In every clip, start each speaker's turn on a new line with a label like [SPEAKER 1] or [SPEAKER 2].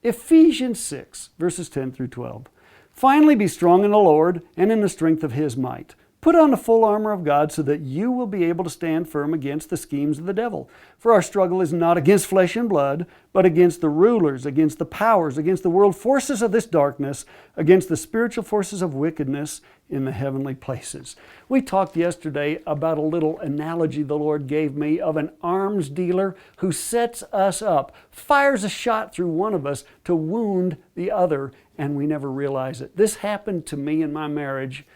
[SPEAKER 1] Ephesians 6, verses 10 through 12. Finally, be strong in the Lord and in the strength of His might. Put on the full armor of God so that you will be able to stand firm against the schemes of the devil. For our struggle is not against flesh and blood, but against the rulers, against the powers, against the world forces of this darkness, against the spiritual forces of wickedness in the heavenly places. We talked yesterday about a little analogy the Lord gave me of an arms dealer who sets us up, fires a shot through one of us to wound the other, and we never realize it. This happened to me in my marriage.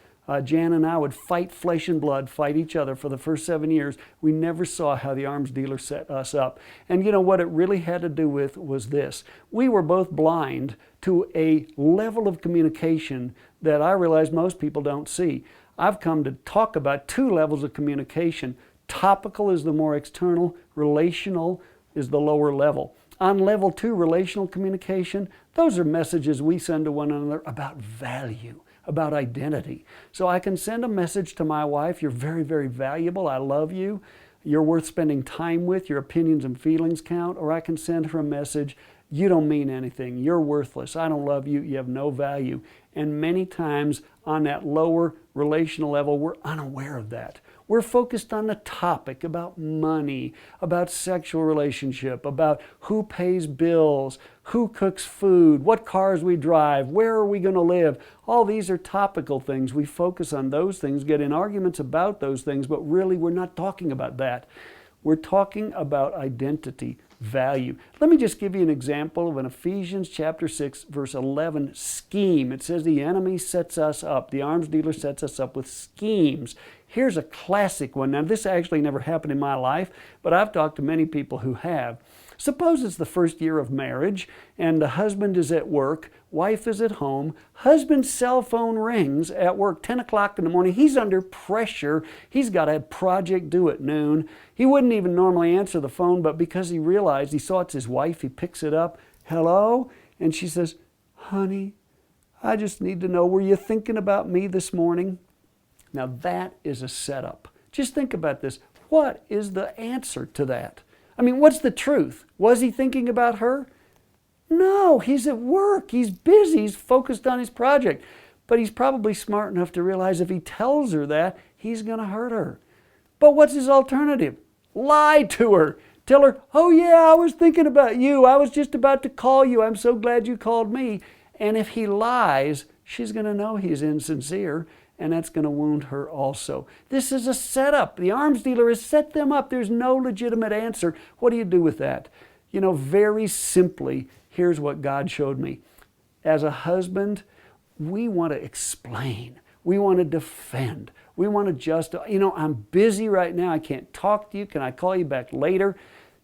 [SPEAKER 1] Jan and I would fight flesh and blood, fight each other for the first 7 years. We never saw how the arms dealer set us up. And you know what it really had to do with was this. We were both blind to a level of communication that I realize most people don't see. I've come to talk about 2 levels of communication. Topical is the more external, relational is the lower level. On level 2, relational communication, those are messages we send to one another about value, about identity. So I can send a message to my wife, you're very, very valuable, I love you, you're worth spending time with, your opinions and feelings count, or I can send her a message, you don't mean anything, you're worthless, I don't love you, you have no value. And many times on that lower relational level, we're unaware of that. We're focused on the topic about money, about sexual relationship, about who pays bills, who cooks food, what cars we drive, where are we going to live. All these are topical things. We focus on those things, get in arguments about those things, but really we're not talking about that. We're talking about identity, value. Let me just give you an example of an Ephesians chapter 6, verse 11 scheme. It says the enemy sets us up. The arms dealer sets us up with schemes. Here's a classic one. Now, this actually never happened in my life, but I've talked to many people who have. Suppose it's the first year of marriage, and the husband is at work, wife is at home, husband's cell phone rings at work, 10 o'clock in the morning. He's under pressure. He's got a project due at noon. He wouldn't even normally answer the phone, but because he realized, he saw it's his wife, he picks it up. Hello? And she says, honey, I just need to know, were you thinking about me this morning? Now that is a setup. Just think about this. What is the answer to that? I mean, what's the truth? Was he thinking about her? No, he's at work. He's busy. He's focused on his project. But he's probably smart enough to realize if he tells her that, he's going to hurt her. But what's his alternative? Lie to her. Tell her, oh yeah, I was thinking about you. I was just about to call you. I'm so glad you called me. And if he lies, she's going to know he's insincere, and that's going to wound her also. This is a setup. The arms dealer has set them up. There's no legitimate answer. What do you do with that? You know, very simply, here's what God showed me. As a husband, we want to explain. We want to defend. We want to justify. You know, I'm busy right now. I can't talk to you. Can I call you back later?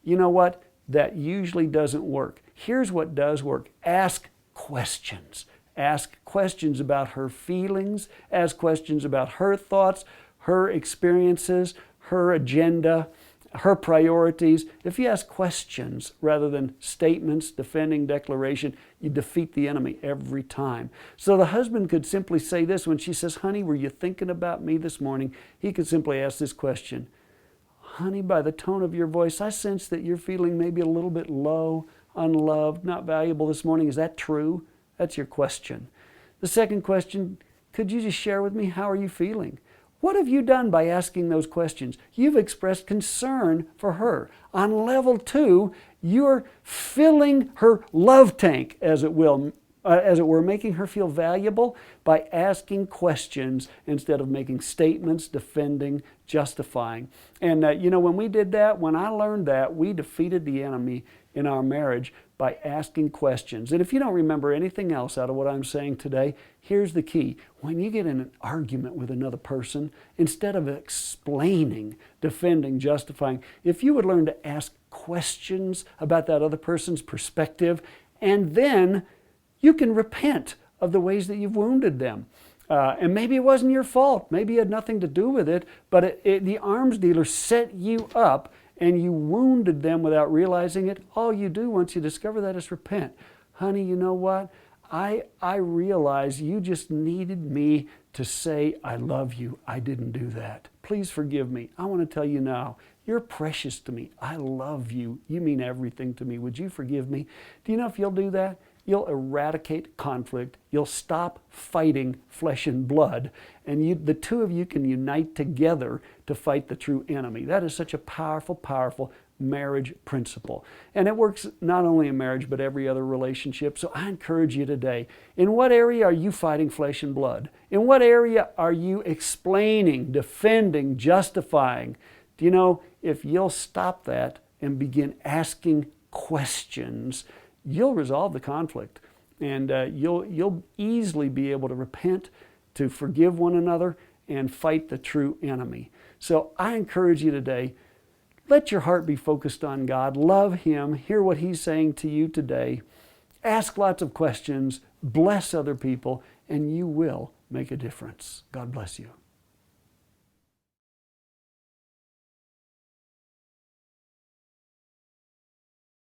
[SPEAKER 1] You know what? That usually doesn't work. Here's what does work. Ask questions. Ask questions about her feelings, ask questions about her thoughts, her experiences, her agenda, her priorities. If you ask questions rather than statements, defending declaration, you defeat the enemy every time. So the husband could simply say this when she says, honey, were you thinking about me this morning? He could simply ask this question, honey, by the tone of your voice, I sense that you're feeling maybe a little bit low, unloved, not valuable this morning. Is that true? That's your question. The second question, could you just share with me, how are you feeling? What have you done by asking those questions? You've expressed concern for her. On level 2, you're filling her love tank, as it were, making her feel valuable by asking questions instead of making statements, defending, justifying. And you know, when we did that, when I learned that, we defeated the enemy in our marriage by asking questions. And if you don't remember anything else out of what I'm saying today, here's the key. When you get in an argument with another person, instead of explaining, defending, justifying, if you would learn to ask questions about that other person's perspective, and then you can repent of the ways that you've wounded them. And maybe it wasn't your fault. Maybe you had nothing to do with it, but the arms dealer set you up and you wounded them without realizing it. All you do once you discover that is repent. Honey, you know what? I realize you just needed me to say, I love you. I didn't do that. Please forgive me. I want to tell you now, you're precious to me. I love you. You mean everything to me. Would you forgive me? Do you know if you'll do that, you'll eradicate conflict, you'll stop fighting flesh and blood, and the two of you can unite together to fight the true enemy. That is such a powerful, powerful marriage principle. And it works not only in marriage, but every other relationship. So I encourage you today, in what area are you fighting flesh and blood? In what area are you explaining, defending, justifying? Do you know, if you'll stop that and begin asking questions, you'll resolve the conflict. And you'll easily be able to repent, to forgive one another, and fight the true enemy. So I encourage you today, let your heart be focused on God. Love Him. Hear what He's saying to you today. Ask lots of questions. Bless other people, and you will make a difference. God bless you.